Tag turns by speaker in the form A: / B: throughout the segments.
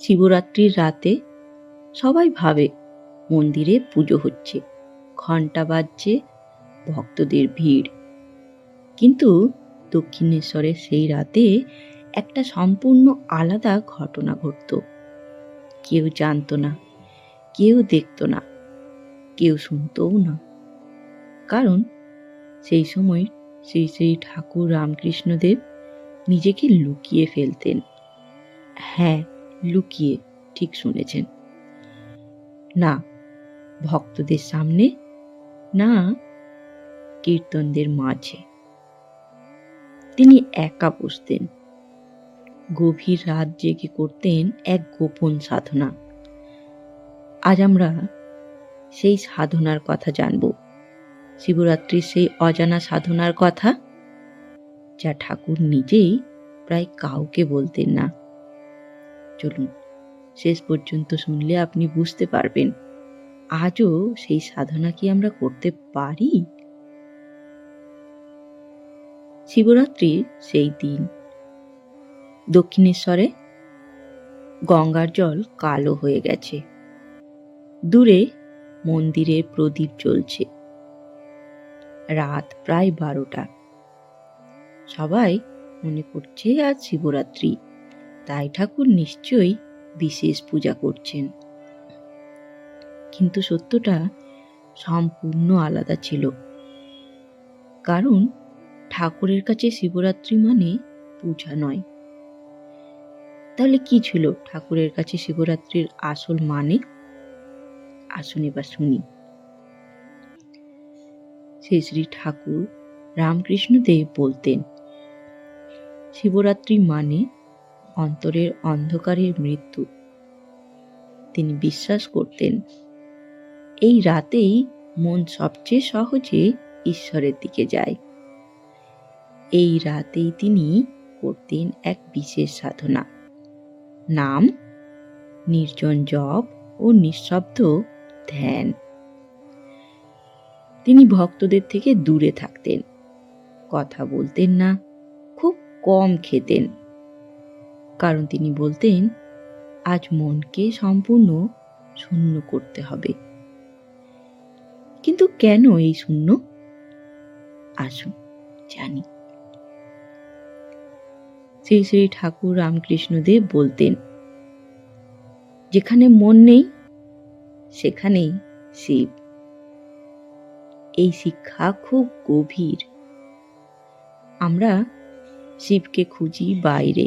A: শিবরাত্রির রাতে সবাই ভাবে মন্দিরে পুজো হচ্ছে, ঘণ্টা বাজছে, ভক্তদের ভিড়। কিন্তু দক্ষিণেশ্বরের সেই রাতে একটা সম্পূর্ণ আলাদা ঘটনা ঘটত। কেউ জানতো না, কেউ দেখতো না, কেউ শুনতও না। কারণ সেই সময় শ্রী শ্রী ঠাকুর রামকৃষ্ণদেব নিজেকে লুকিয়ে ফেলতেন। হ্যাঁ, লুকিয়ে, ঠিক শুনেছেন। না ভক্তদের সামনে, না কীর্তনদের মাঝে। তিনি একা বসতেন, গভীর রাত জেগে করতেন এক গোপন সাধনা। আজ আমরা সেই সাধনার কথা জানব, শিবরাত্রির সেই অজানা সাধনার কথা, যা ঠাকুর নিজেই প্রায় কাউকে বলতেন না। চলুন, শেষ পর্যন্ত শুনলে আপনি বুঝতে পারবেন আজও সেই সাধনা কি আমরা করতে পারি। শিবরাত্রির সেই দিন দক্ষিণেশ্বরে গঙ্গার জল কালো হয়ে গেছে। দূরে মন্দিরে প্রদীপ জ্বলছে। রাত প্রায় 12টা। সবাই মনে করছে আজ শিবরাত্রি, তাই ঠাকুর নিশ্চয়ই বিশেষ পূজা করছেন। কিন্তু সত্যটা সম্পূর্ণ আলাদা ছিল। কারণ ঠাকুরের কাছে শিবরাত্রি মানে পূজা নয়। তাহলে কি ছিল ঠাকুরের কাছে শিবরাত্রির আসল মানে? আসুন এবার শুনি। শ্রী শ্রী ঠাকুর রামকৃষ্ণদেব বলতেন, শিবরাত্রি মানে অন্তরের অন্ধকারের মৃত্যু। তিনি বিশ্বাস করতেন এই রাতেই মন সবচেয়ে সহজে ঈশ্বরের দিকে যায়। এই রাতেই তিনি করতেন এক বিশেষ সাধনা, নাম, নির্জন জপ ও নিঃশব্দ ধ্যান। তিনি ভক্তদের থেকে দূরে থাকতেন, কথা বলতেন না, খুব কম খেতেন। কারণ তিনি বলতেন আজ মনকে সম্পূর্ণ শূন্য করতে হবে। কিন্তু কেন এই শূন্য? আসুন জানি। শ্রী শ্রী ঠাকুর রামকৃষ্ণদেব বলতেন, যেখানে মন নেই সেখানেই শিব। এই শিক্ষা খুব গভীর। আমরা শিবকে খুঁজি বাইরে,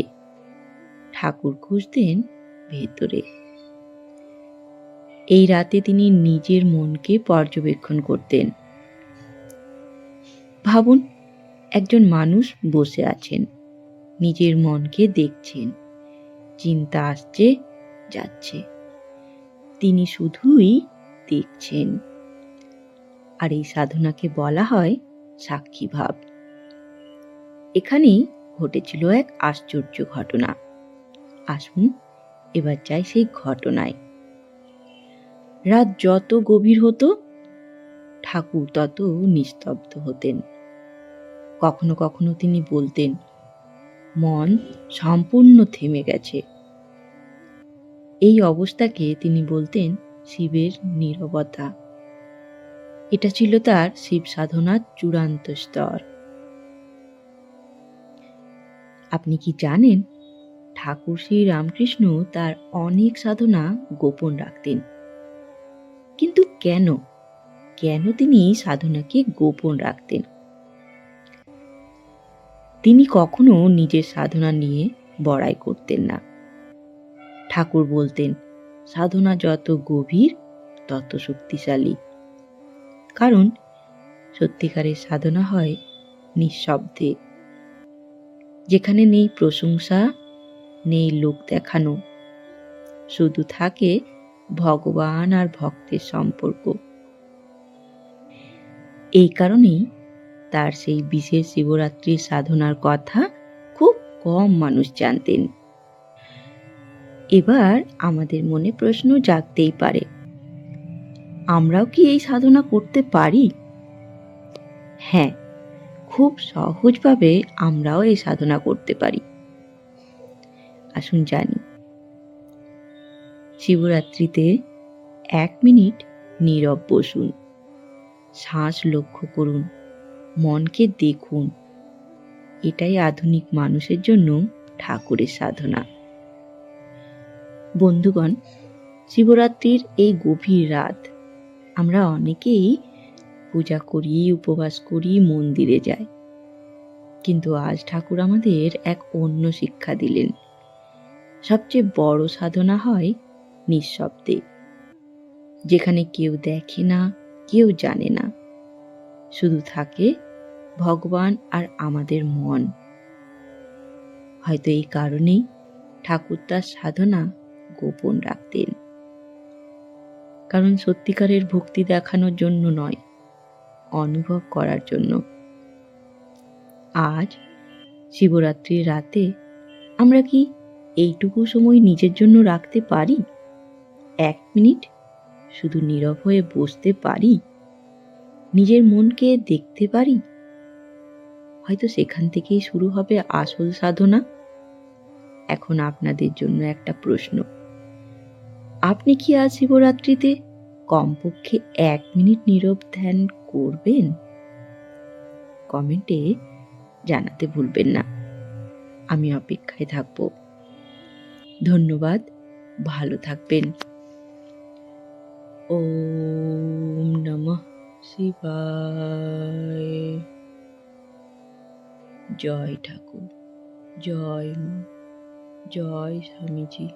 A: ঠাকুর খুঁজতেন ভেতরে। এই রাতে তিনি নিজের মনকে পর্যবেক্ষণ করতেন। ভাবুন, একজন মানুষ বসে আছেন, নিজের মনকে দেখছেন, চিন্তা আসছে যাচ্ছে, তিনি শুধুই দেখছেন। আর এই সাধনাকে বলা হয় সাক্ষী ভাব। এখানেই ঘটেছিল এক আশ্চর্য ঘটনা। আসুন এবার যাই সেই ঘটনায়। রাত যত গভীর হতো ঠাকুর তত নিস্তব্ধ হতেন। কখনো কখনো তিনি বলতেন, মন সম্পূর্ণ থেমে গেছে। এই অবস্থাকে তিনি বলতেন শিবের নীরবতা। এটা ছিল তার শিব সাধনার চূড়ান্ত স্তর। আপনি কি জানেন, ঠাকুর শ্রী রামকৃষ্ণ তার অনেক সাধনা গোপন রাখতেন। কিন্তু কেন কেন তিনি সাধনাকে গোপন রাখতেন? তিনি কখনো নিজের সাধনা নিয়ে বড়াই করতেন না। ঠাকুর বলতেন, সাধনা যত গভীর তত শক্তিশালী। কারণ সত্যিকারের সাধনা হয় নিঃশব্দে, যেখানে নেই প্রশংসা, নেই লোক দেখানো, শুধু থাকে ভগবান আর ভক্তের সম্পর্ক। এই কারণেই তার সেই বিশেষ শিবরাত্রির সাধনার কথা খুব কম মানুষ জানতেন। এবার আমাদের মনে প্রশ্ন জাগতেই পারে, আমরাও কি এই সাধনা করতে পারি? হ্যাঁ, খুব সহজভাবে আমরাও এই সাধনা করতে পারি। আসুন জানি। শিবরাত্রিতে 1 মিনিট নীরব বসুন, শ্বাস লক্ষ্য করুন, মনকে দেখুন। এটাই আধুনিক মানুষের জন্য ঠাকুরের সাধনা। বন্ধুগণ, শিবরাত্রির এই গভীর রাত আমরা অনেকেই পূজা করি, উপবাস করি, মন্দিরে যাই। কিন্তু আজ ঠাকুর আমাদের এক অন্য শিক্ষা দিলেন। সবচেয়ে বড় সাধনা হয় নিঃশব্দে, যেখানে কেউ দেখে না, কেউ জানে না, শুধু থাকে ভগবান আর আমাদের মন। হয়তো এই কারণেই ঠাকুর তার সাধনা গোপন রাখতেন, কারণ সত্যিকারের ভক্তি দেখানোর জন্য নয়, অনুভব করার জন্য। আজ শিবরাত্রির রাতে আমরা কি এইটুকু সময় নিজের জন্য রাখতে পারি? 1 মিনিট শুধু নীরব হয়ে বসতে পারি, নিজের মনকে দেখতে পারি। হয়তো সেখান থেকেই শুরু হবে আসল সাধনা। এখন আপনাদের জন্য একটা প্রশ্ন, আপনি কি আজ শিবরাত্রিতে কমপক্ষে 1 মিনিট নীরব ধ্যান করবেন? কমেন্টে জানাতে ভুলবেন না। আমি অপেক্ষায় থাকব। ধন্যবাদ, ভালো থাকবেন। ওম নমঃ শিবায়। জয় ঠাকুর, জয় মা, জয় স্বামীজি।